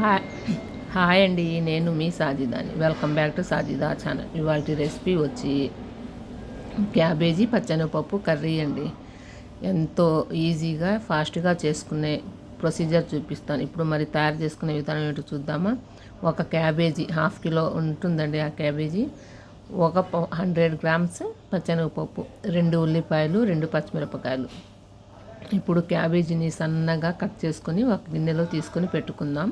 Hi hi అండి, నేను మీ సాజిదాని. Welcome back to Sajida channel. ఇవాళ రెసిపీ వచ్చి క్యాబేజీ పచ్చెనగపప్పు కర్రీ అండి. ఎంతో ఈజీగా ఫాస్ట్గా చేసుకునే ప్రొసీజర్ చూపిస్తాను. ఇప్పుడు మరి తయారు చేసుకునే విధానం ఏంటో చూద్దామా. ఒక క్యాబేజీ 1/2 కిలో ఉంటుందండి. ఆ క్యాబేజీ ఒక 100 గ్రామ్స్ పచ్చెనగపప్పు, 2 ఉల్లిపాయలు, 2 పచ్చిమిరపకాయలు. ఇప్పుడు క్యాబేజీని సన్నగా కట్ చేసుకొని ఒక గిన్నెలో తీసుకొని పెట్టుకుందాం.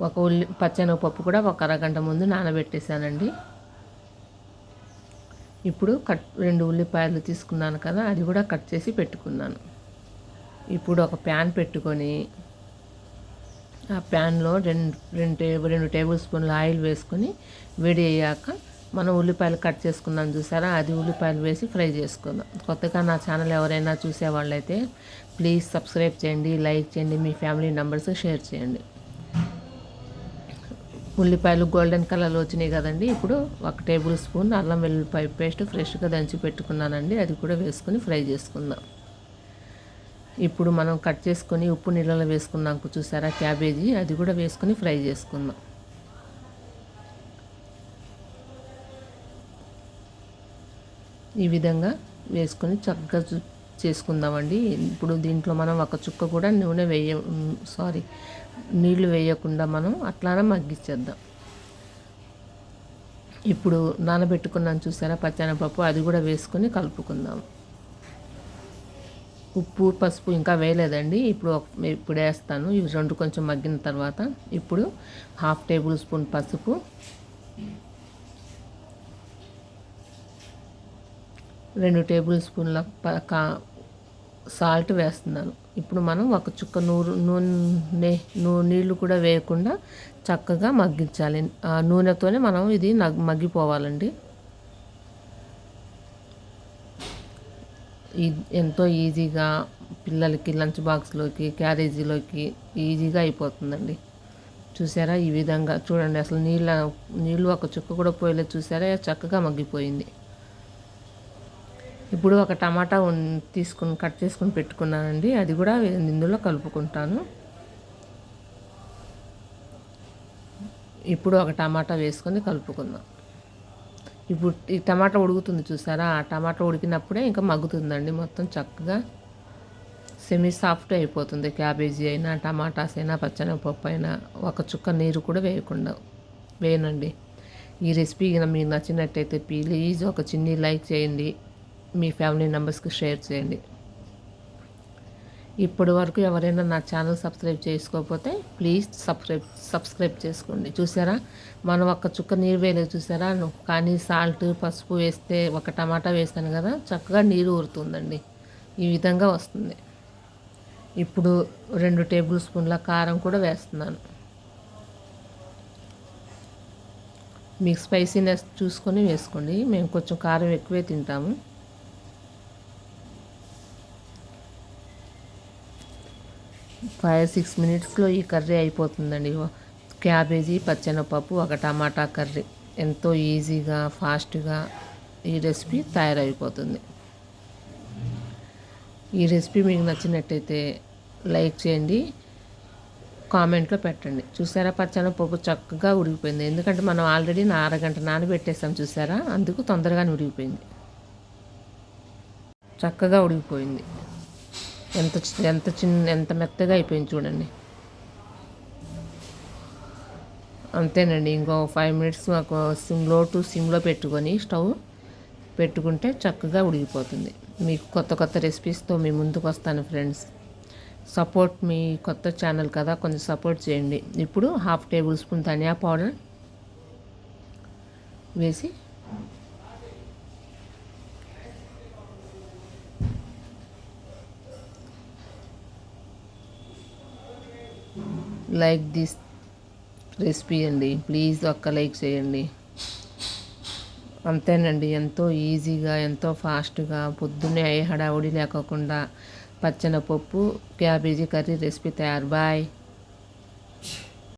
ఒక పచ్చెనగపప్పు కూడా ఒక అరగంట ముందు నానబెట్టేశానండి. ఇప్పుడు 2 ఉల్లిపాయలు తీసుకున్నాను కదా, అది కూడా కట్ చేసి పెట్టుకున్నాను. ఇప్పుడు ఒక ప్యాన్ పెట్టుకొని ఆ ప్యాన్లో 2 టేబుల్ స్పూన్ల ఆయిల్ వేసుకొని వేడి అయ్యాక మనం ఉల్లిపాయలు కట్ చేసుకున్నాం చూసారా, అది ఉల్లిపాయలు వేసి ఫ్రై చేసుకుందాం. కొత్తగా నా ఛానల్ ఎవరైనా చూసేవాళ్ళైతే ప్లీజ్ సబ్స్క్రైబ్ చేయండి, లైక్ చేయండి, మీ ఫ్యామిలీ మెంబర్స్ షేర్ చేయండి. ఉల్లిపాయలు గోల్డెన్ కలర్లో వచ్చినాయి కదండి. ఇప్పుడు 1 టేబుల్ స్పూన్ అల్లం వెల్లుల్లిపాయ పేస్ట్ ఫ్రెష్గా దంచి పెట్టుకున్నానండి, అది కూడా వేసుకొని ఫ్రై చేసుకుందాం. ఇప్పుడు మనం కట్ చేసుకొని ఉప్పు నీళ్ళలో వేసుకున్నాం చూసారా క్యాబేజీ, అది కూడా వేసుకొని ఫ్రై చేసుకుందాం. ఈ విధంగా వేసుకొని చక్కగా చేసుకుందామండి. ఇప్పుడు దీంట్లో మనం ఒక చుక్క కూడా నీళ్లు వేయకుండా మనం అట్లానే మగ్గించేద్దాం. ఇప్పుడు నానబెట్టుకున్నాను చూసారా పచ్చెనగపప్పు, అది కూడా వేసుకొని కలుపుకుందాం. ఉప్పు పసుపు ఇంకా వేయలేదండి, ఇప్పుడు వేస్తాను. ఇవి 2 కొంచెం మగ్గిన తర్వాత ఇప్పుడు 1/2 టేబుల్ స్పూన్ పసుపు, 2 టేబుల్ స్పూన్ల సాల్ట్ వేస్తున్నాను. ఇప్పుడు మనం ఒక చుక్క నీళ్ళు కూడా వేయకుండా చక్కగా మగ్గించాలి. ఆ నూనెతోనే మనం ఇది మగ్గిపోవాలండి. ఎంతో ఈజీగా పిల్లలకి లంచ్ బాక్స్లోకి, క్యారేజీలోకి ఈజీగా అయిపోతుందండి. చూసారా ఈ విధంగా చూడండి, అసలు నీళ్ళు ఒక చుక్క కూడా పోయలేదు చూసారా, చక్కగా మగ్గిపోయింది. ఇప్పుడు ఒక టమాటా కట్ చేసుకుని పెట్టుకున్నానండి, అది కూడా ఇందులో కలుపుకుంటాను. ఇప్పుడు ఒక టమాటా వేసుకొని కలుపుకుందాం. ఇప్పుడు ఈ టమాటా ఉడుకుతుంది చూసారా, ఆ టమాటా ఉడికినప్పుడే ఇంకా మగ్గుతుందండి. మొత్తం చక్కగా సెమీ సాఫ్ట్ అయిపోతుంది. క్యాబేజీ అయినా, టమాటాస్ అయినా, పచ్చెనగపప్పు అయినా ఒక చుక్క నీరు కూడా వేయనండి. ఈ రెసిపీ మీకు నచ్చినట్టయితే ప్లీజ్ ఒక చిన్ని లైక్ చేయండి, మీ ఫ్యామిలీ మెంబర్స్కి షేర్ చేయండి. ఇప్పటి వరకు ఎవరైనా నా ఛానల్ సబ్స్క్రైబ్ చేసుకోకపోతే ప్లీజ్ సబ్స్క్రైబ్ చేసుకోండి. చూసారా, మనం ఒక చుక్క నీరు వేయలేదు చూసారా, కానీ సాల్ట్ పసుపు వేస్తే, ఒక టమాటా వేస్తాను కదా, చక్కగా నీరు ఊరుతుందండి. ఈ విధంగా వస్తుంది. ఇప్పుడు 2 టేబుల్ స్పూన్ల కారం కూడా వేస్తున్నాను. మీకు స్పైసీనెస్ చూసుకొని వేసుకోండి, మేము కొంచెం కారం ఎక్కువే తింటాము. 5-6 మినిట్స్లో ఈ కర్రీ అయిపోతుందండి. క్యాబేజీ పచ్చెనగపప్పు ఒక టమాటా కర్రీ ఎంతో ఈజీగా ఫాస్ట్గా ఈ రెసిపీ తయారైపోతుంది. ఈ రెసిపీ మీకు నచ్చినట్టయితే లైక్ చేయండి, కామెంట్లో పెట్టండి. చూసారా పచ్చెనగపప్పు చక్కగా ఉడికిపోయింది, ఎందుకంటే మనం ఆల్రెడీ అరగంట నానబెట్టేసాం చూసారా, అందుకు తొందరగానే ఉడికిపోయింది, చక్కగా ఉడికిపోయింది. ఎంత మెత్తగా అయిపోయింది చూడండి. అంతేనండి, ఇంకో 5 మినిట్స్ మాకు సిమ్లో పెట్టుకొని స్టవ్ పెట్టుకుంటే చక్కగా ఉడికిపోతుంది. మీకు కొత్త రెసిపీస్తో మీ ముందుకు వస్తాను ఫ్రెండ్స్. మీ కొత్త ఛానల్ కదా, కొంచెం సపోర్ట్ చేయండి. ఇప్పుడు 1/2 టేబుల్ స్పూన్ ధనియా పౌడర్ వేసి లైక్ దిస్ రెసిపీ అండి, ప్లీజ్ ఒక్క లైక్ చేయండి. అంతేనండి, ఎంతో ఈజీగా ఎంతో ఫాస్ట్గా పొద్దున్నే హడావుడి లేకోకుండా పచ్చెనగపప్పు క్యాబేజీ కర్రీ రెసిపీ తయారు. బాయ్.